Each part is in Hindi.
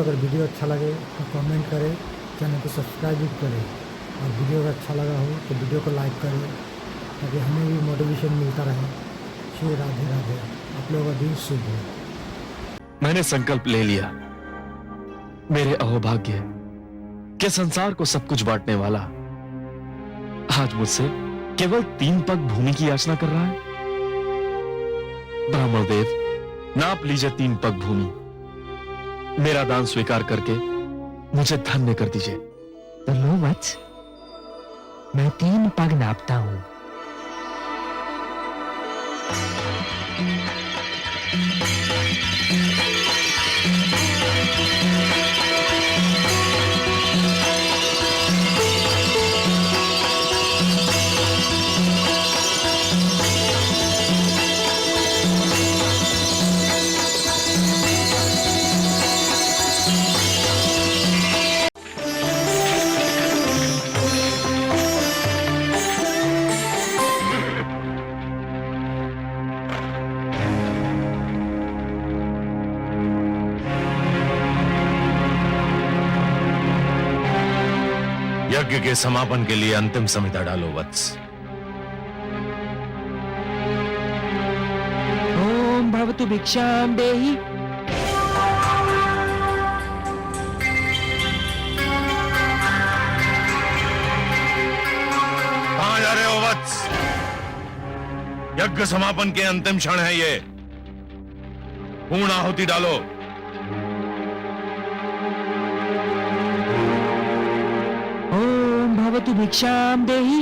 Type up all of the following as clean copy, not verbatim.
दोस्तों अगर वीडियो अच्छा लगे तो कमेंट करें, चैनल को सब्सक्राइब भी करें, और वीडियो अगर अच्छा लगा हो तो वीडियो को लाइक करें ताकि हमें भी मोटिवेशन मिलता रहे। श्री राधे राधे। आप लोगों का दिन शुभ हो। मैंने संकल्प ले लिया, मेरे अहोभाग्य के संसार को सब कुछ बांटने वाला आज मुझसे केवल 3 पग भूमि की याचना कर रहा है। ब्राह्मण देव, नाप लीजिए 3 पग भूमि, मेरा दान स्वीकार करके मुझे धन्य कर दीजिए। तो लो वत्स, मैं 3 पग नापता हूं। यज्ञ के समापन के लिए अंतिम संहिता डालो वत्स। ओम भवतु भिक्षाम देहि। कहां जा रहे हो वत्स? यज्ञ समापन के अंतिम क्षण है ये, पूर्ण आहुति डालो। ओम भवतु भिक्षाम देहि।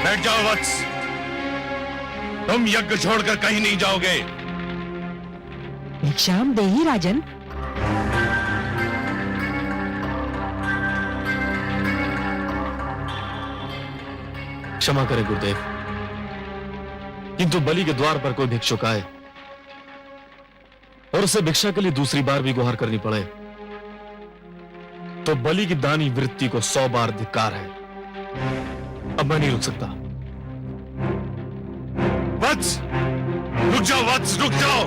बैठ जाओ वत्स, तुम यज्ञ छोड़कर कहीं नहीं जाओगे। भिक्षाम देहि राजन। क्षमा करें गुरुदेव, किंतु बलि के द्वार पर कोई भिक्षुक आए और उसे भिक्षा के लिए दूसरी बार भी गुहार करनी पड़े तो बलि की दानी वृत्ति को 100 बार धिक्कार है। अब मैं नहीं रुक सकता। वत्स, रुक जाओ वत्स, रुक जाओ।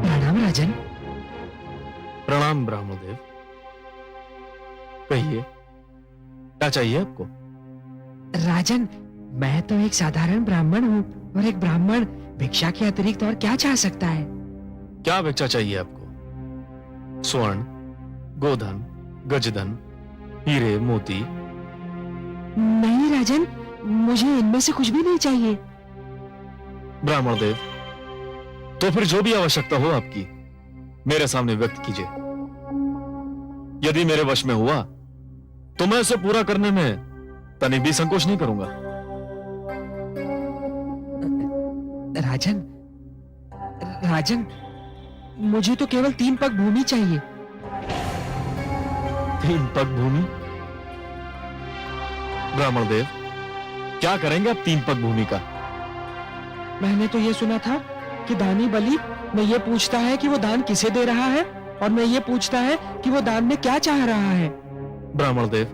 प्रणाम राजन। प्रणाम ब्राह्मणदेव, कहिए क्या चाहिए आपको? राजन, मैं तो एक साधारण ब्राह्मण हूँ, और एक ब्राह्मण भिक्षा के अतिरिक्त और क्या चाह सकता है? क्या भिक्षा चाहिए आपको? स्वर्ण, गोधन, गजधन, हीरे, मोती? नहीं राजन, मुझे इनमें से कुछ भी नहीं चाहिए। ब्राह्मण देव, तो फिर जो भी आवश्यकता हो आपकी मेरे सामने व्यक्त कीजिए। यदि मेरे वश में हुआ तो मैं इसे पूरा करने में तनिक भी संकोच नहीं करूंगा। राजन, राजन, मुझे तो केवल 3 पग भूमि चाहिए। 3 पग भूमि? ब्राह्मण देव, क्या करेंगे आप 3 पग भूमि का? मैंने तो यह सुना था कि दानी बलि में यह पूछता है कि वो दान किसे दे रहा है, और मैं ये पूछता है कि वो दान में क्या चाह रहा है। ब्राह्मण देव,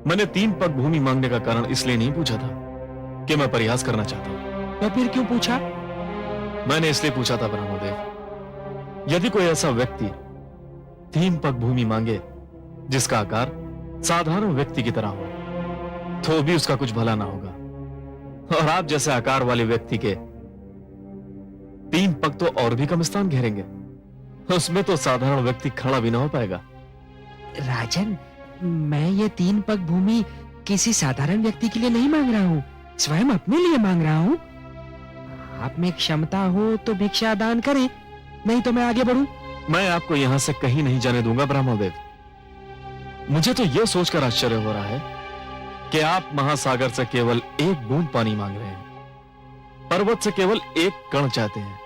मैंने 3 पग भूमि मांगने का कारण इसलिए नहीं पूछा था कि मैं परिहास करना चाहता हूं। तो फिर क्यों पूछा? मैंने इसलिए पूछा था ब्राह्मण देव, यदि कोई ऐसा व्यक्ति 3 पग भूमि मांगे जिसका आकार साधारण व्यक्ति की तरह हो तो भी उसका कुछ भला ना होगा, और आप जैसे आकार वाले व्यक्ति के 3 पग तो और भी कम स्थान घेरेंगे, उसमें तो साधारण व्यक्ति खड़ा भी ना हो पाएगा। राजन, मैं ये 3 पग भूमि किसी साधारण व्यक्ति के लिए नहीं मांग रहा हूँ, स्वयं अपने लिए मांग रहा हूँ। आप में क्षमता हो तो भिक्षा दान करें, नहीं तो मैं आगे बढ़ूं। मैं आपको यहां से कहीं नहीं जाने दूंगा ब्राह्मण देव। मुझे तो यह सोचकर आश्चर्य हो रहा है कि आप महासागर से केवल 1 बूंद पानी मांग रहे हैं, पर्वत से केवल 1 कण चाहते हैं।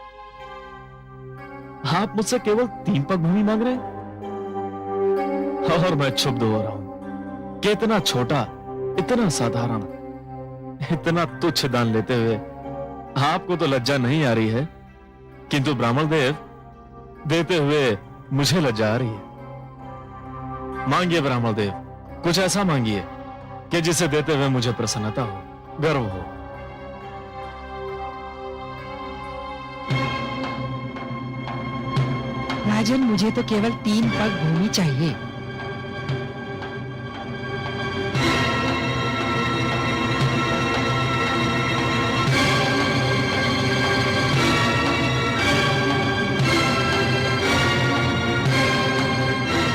आप मुझसे केवल 3 पग भूमि मांग रहे हैं, और मैं क्षुब्ध हो रहा हूं कि इतना छोटा, इतना साधारण, इतना तुच्छ दान लेते हुए आपको तो लज्जा नहीं आ रही है, किंतु ब्राह्मण देव, देते हुए मुझे लज्जा आ रही है। मांगिए ब्राह्मण देव, कुछ ऐसा मांगिए कि जिसे देते हुए मुझे प्रसन्नता हो, गर्व हो। राजन, मुझे तो केवल 3 पग भूमि चाहिए।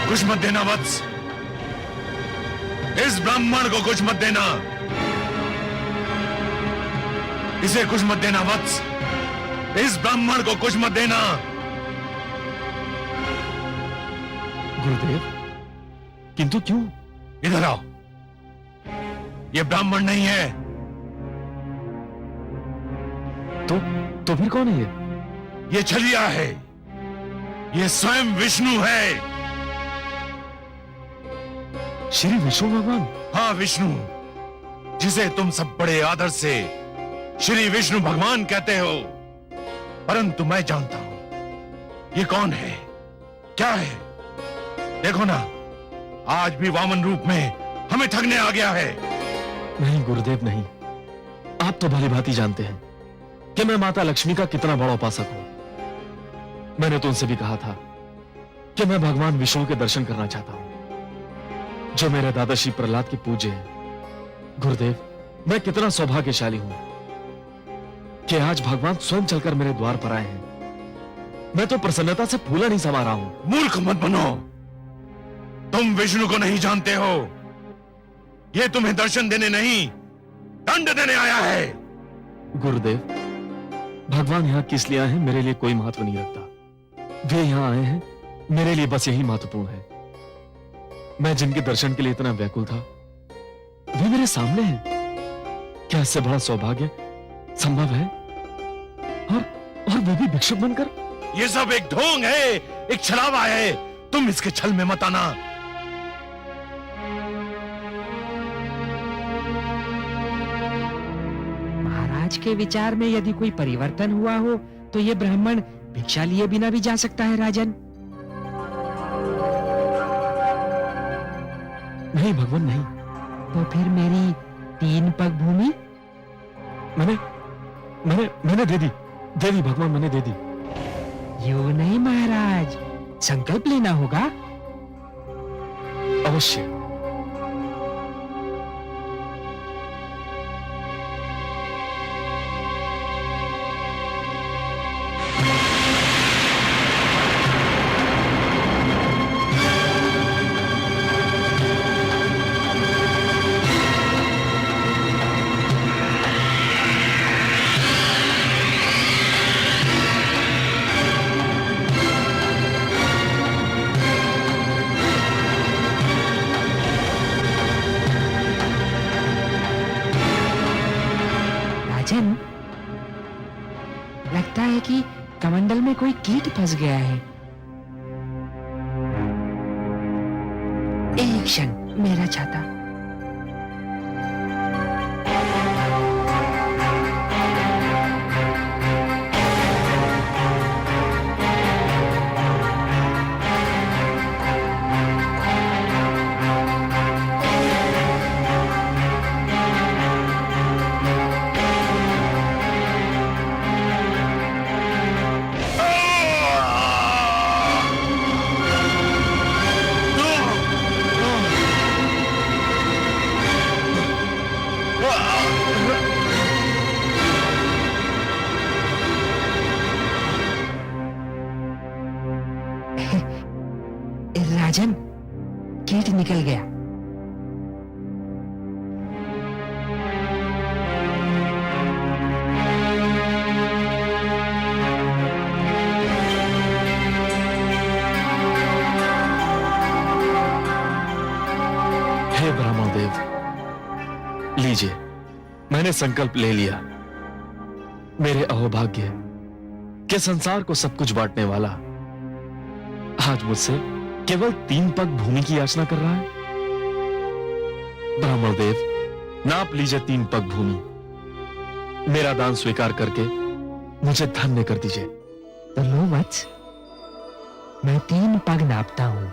कुछ मत देना वत्स, इस ब्राह्मण को कुछ मत देना, इसे कुछ मत देना वत्स, इस ब्राह्मण को कुछ मत देना। गुरुदेव, किंतु क्यों? इधर आओ, ये ब्राह्मण नहीं है। तो फिर कौन है ये? ये छलिया है, ये स्वयं विष्णु है। श्री विष्णु भगवान? हाँ, विष्णु, जिसे तुम सब बड़े आदर से श्री विष्णु भगवान कहते हो। परंतु मैं जानता हूं ये कौन है, क्या है। देखो ना, आज भी वामन रूप में हमें ठगने आ गया है। नहीं गुरुदेव नहीं, आप तो भली भांति जानते हैं कि मैं माता लक्ष्मी का कितना बड़ा उपासक हूं। मैंने तो उनसे भी कहा था कि मैं भगवान विष्णु के दर्शन करना चाहता हूं, जो मेरे दादा श्री प्रहलाद के पूज्य हैं। गुरुदेव, मैं कितना सौभाग्यशाली हूं कि आज भगवान स्वयं चलकर मेरे द्वार पर आए हैं। मैं तो प्रसन्नता से फूला नहीं समा रहा हूं। मूर्ख मत बनो, तुम विष्णु को नहीं जानते हो। ये तुम्हें दर्शन देने नहीं, दंड देने आया है। गुरुदेव, भगवान यहां किस लिए आए हैं मेरे लिए कोई महत्व नहीं रखता। वे यहां आए हैं मेरे लिए बस यही महत्वपूर्ण है। मैं जिनके दर्शन के लिए इतना व्याकुल था, वे मेरे सामने हैं। क्या इससे बड़ा सौभाग्य संभव है? और वे भी भिक्षुक बनकर? ये सब एक ढोंग है, एक छलावा है। तुम इसके छल में मत आना। महाराज के विचार में यदि कोई परिवर्तन हुआ हो तो ये ब्राह्मण भिक्षा लिए बिना भी जा सकता है राजन। नहीं भगवान नहीं। तो फिर मेरी 3 पग भूमि? मैंने दे दी देवी भगवान, मैंने दे दी। यूं नहीं महाराज, संकल्प लेना होगा। अवश्य। राजन, लगता है कि कमंडल में कोई कीट फंस गया है। एक क्षण, मेरा छाता। राजन, कीट निकल गया। हे ब्राह्मण देव, लीजिए, मैंने संकल्प ले लिया। मेरे अहोभाग्य के संसार को सब कुछ बांटने वाला आज मुझसे केवल 3 पग भूमि की याचना कर रहा है। ब्राह्मण देव, नाप लीजिए 3 पग भूमि। मेरा दान स्वीकार करके मुझे धन्य कर दीजिए। तो लो वत्स, मैं 3 पग नापता हूं।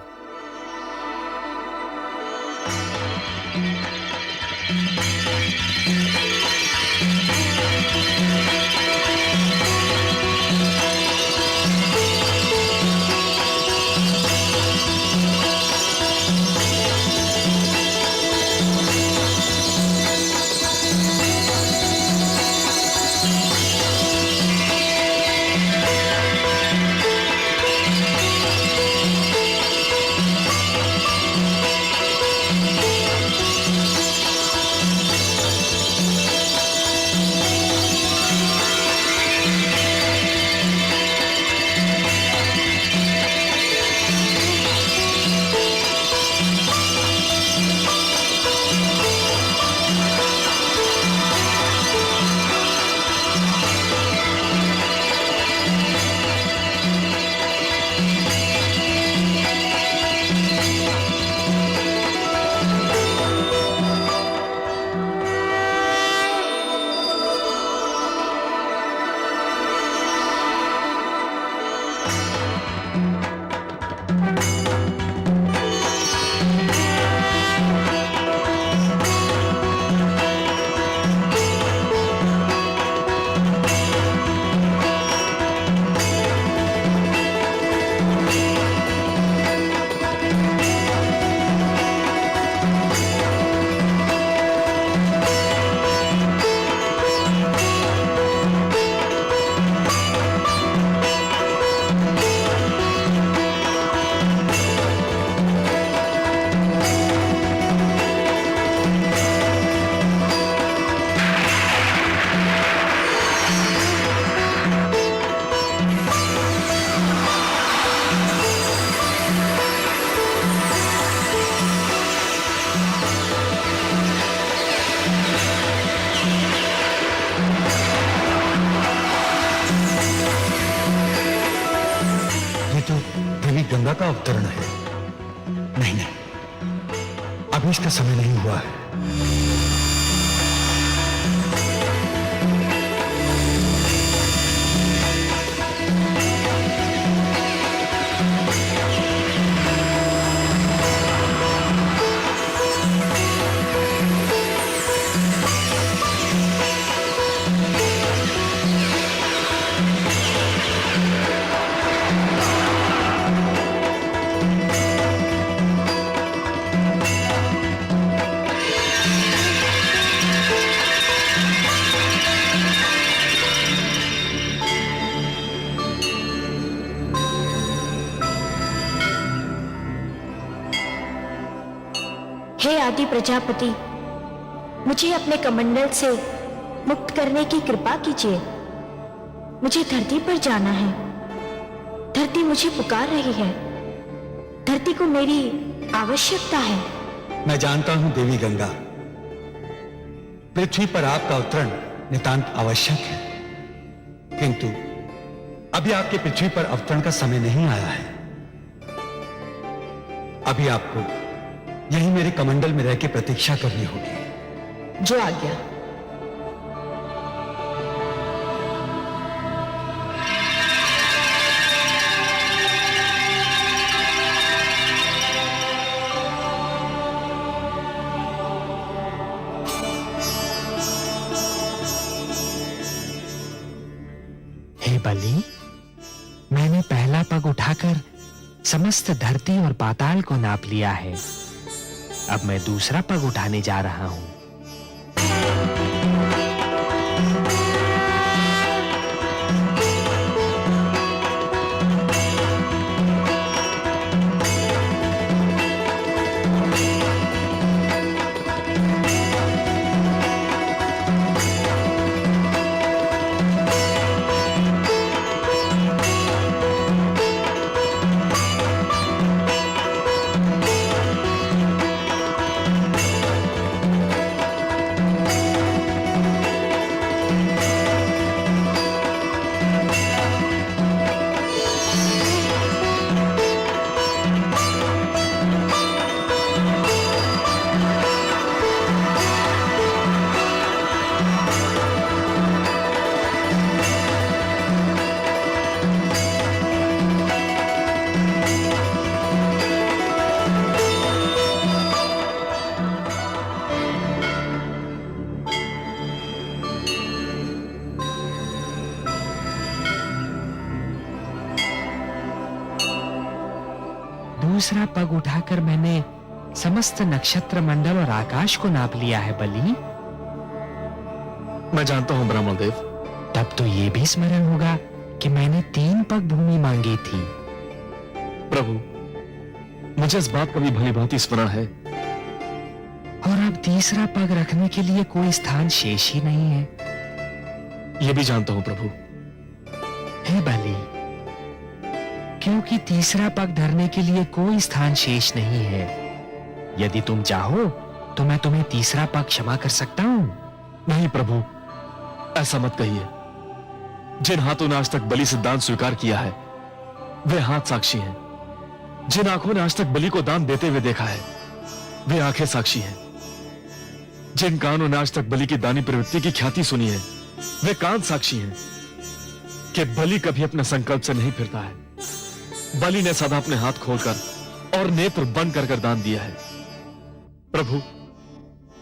ये तो देवी गंगा का अवतरण है। नहीं नहीं, अभी इसका समय नहीं हुआ है। हे आदि प्रजापति, मुझे अपने कमंडल से मुक्त करने की कृपा कीजिए। मुझे धरती पर जाना है। धरती मुझे पुकार रही है। धरती को मेरी आवश्यकता है। मैं जानता हूं देवी गंगा, पृथ्वी पर आपका अवतरण नितांत आवश्यक है, किंतु अभी आपके पृथ्वी पर अवतरण का समय नहीं आया है। अभी आपको यही मेरे कमंडल में रह के प्रतीक्षा करनी होगी। जो आज्ञा। हे बलि, मैंने पहला पग उठाकर समस्त धरती और पाताल को नाप लिया है। अब मैं दूसरा पग उठाने जा रहा हूं। दूसरा पग उठाकर मैंने समस्त नक्षत्र मंडल और आकाश को नाप लिया है बलि। मैं जानता हूं ब्रह्मदेव। तब तो ये भी स्मरण होगा कि मैंने 3 पग भूमि मांगी थी। प्रभु, मुझे इस बात का भी भली भांति स्मरण है। और अब तीसरा पग रखने के लिए कोई स्थान शेष ही नहीं है। यह भी जानता हूं प्रभु। हे बलि, क्योंकि तीसरा पग धरने के लिए कोई स्थान शेष नहीं है। यदि तुम चाहो तो मैं तुम्हें तीसरा पग क्षमा कर सकता हूं। नहीं प्रभु, ऐसा मत कहिए। जिन हाथों ने आज तक बलि से दान स्वीकार किया है वे हाथ साक्षी हैं। जिन आंखों ने आज तक बलि को दान देते हुए देखा है वे आंखें साक्षी हैं। जिन कानों ने आज तक बलि की दानी प्रवृत्ति की ख्याति सुनी है वे कान साक्षी हैं कि बलि कभी अपने संकल्प से नहीं फिरता है। बलि ने सदा अपने हाथ खोलकर और नेत्र बंद कर दान दिया है। प्रभु,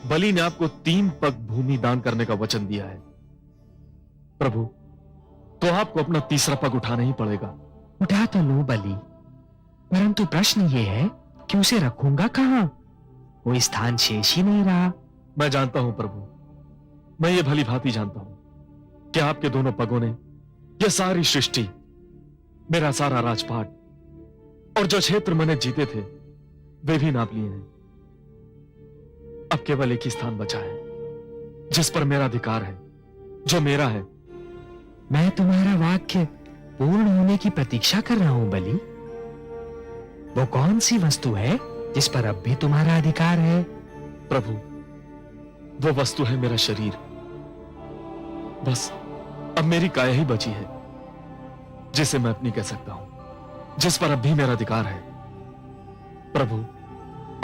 बलि ने आपको 3 पग भूमि दान करने का वचन दिया है। प्रभु, तो आपको अपना तीसरा पग उठाना ही पड़ेगा। उठा तो लो बलि, परंतु प्रश्न ये है कि उसे रखूंगा कहां? कोई स्थान शेष ही नहीं रहा। मैं जानता हूं प्रभु, मैं ये भली भांति जानता हूं कि आपके दोनों पगों ने यह सारी सृष्टि, मेरा सारा राजपाट और जो क्षेत्र मैंने जीते थे वे भी नाप लिए हैं। अब केवल एक ही स्थान बचा है जिस पर मेरा अधिकार है, जो मेरा है। मैं तुम्हारा वाक्य पूर्ण होने की प्रतीक्षा कर रहा हूं बलि। वो कौन सी वस्तु है जिस पर अब भी तुम्हारा अधिकार है? प्रभु, वो वस्तु है मेरा शरीर। बस अब मेरी काया ही बची है जिसे मैं अपनी कह सकता हूं, जिस पर अब भी मेरा अधिकार है। प्रभु,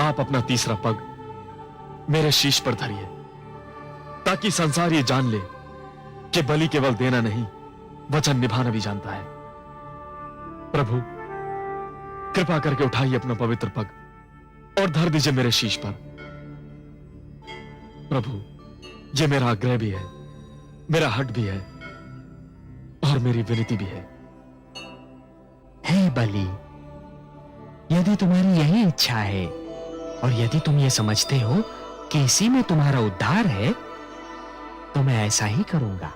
आप अपना तीसरा पग मेरे शीश पर धरिए ताकि संसार ये जान ले कि बलि केवल देना नहीं, वचन निभाना भी जानता है। प्रभु, कृपा करके उठाइए अपना पवित्र पग और धर दीजिए मेरे शीश पर। प्रभु, यह मेरा आग्रह भी है, मेरा हट भी है और मेरी विनती भी है। हे बलि, यदि तुम्हारी यही इच्छा है और यदि तुम ये समझते हो कि इसी में तुम्हारा उद्धार है तो मैं ऐसा ही करूंगा।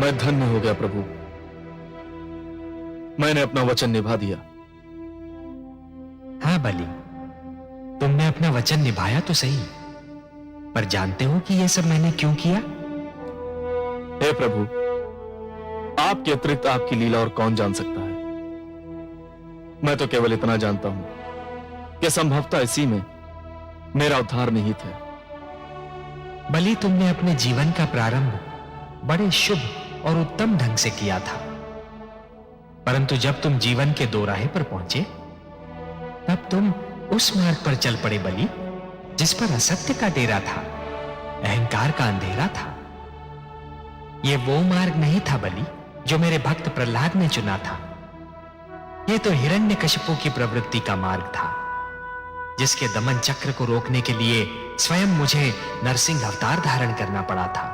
मैं धन्य हो गया प्रभु, मैंने अपना वचन निभा दिया। हाँ बलि, तुमने अपना वचन निभाया तो सही, पर जानते हो कि यह सब मैंने क्यों किया? हे प्रभु, आपके अतिरिक्त आपकी लीला और कौन जान सकता है। मैं तो केवल इतना जानता हूं कि संभवतः इसी में मेरा उद्धार निहित है। बलि, तुमने अपने जीवन का प्रारंभ बड़े शुभ और उत्तम ढंग से किया था, परंतु जब तुम जीवन के दोराहे पर पहुंचे तब तुम उस मार्ग पर चल पड़े बलि जिस पर असत्य का डेरा था, अहंकार का अंधेरा था। यह वो मार्ग नहीं था बलि जो मेरे भक्त प्रहलाद ने चुना था। यह तो हिरण्यकशिपु की प्रवृत्ति का मार्ग था, जिसके दमन चक्र को रोकने के लिए स्वयं मुझे नरसिंह अवतार धारण करना पड़ा था।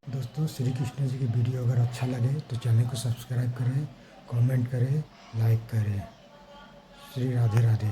दोस्तों, श्री कृष्ण जी की वीडियो अगर अच्छा लगे तो चैनल को सब्सक्राइब करें, कमेंट करें, लाइक करें। श्री राधे राधे।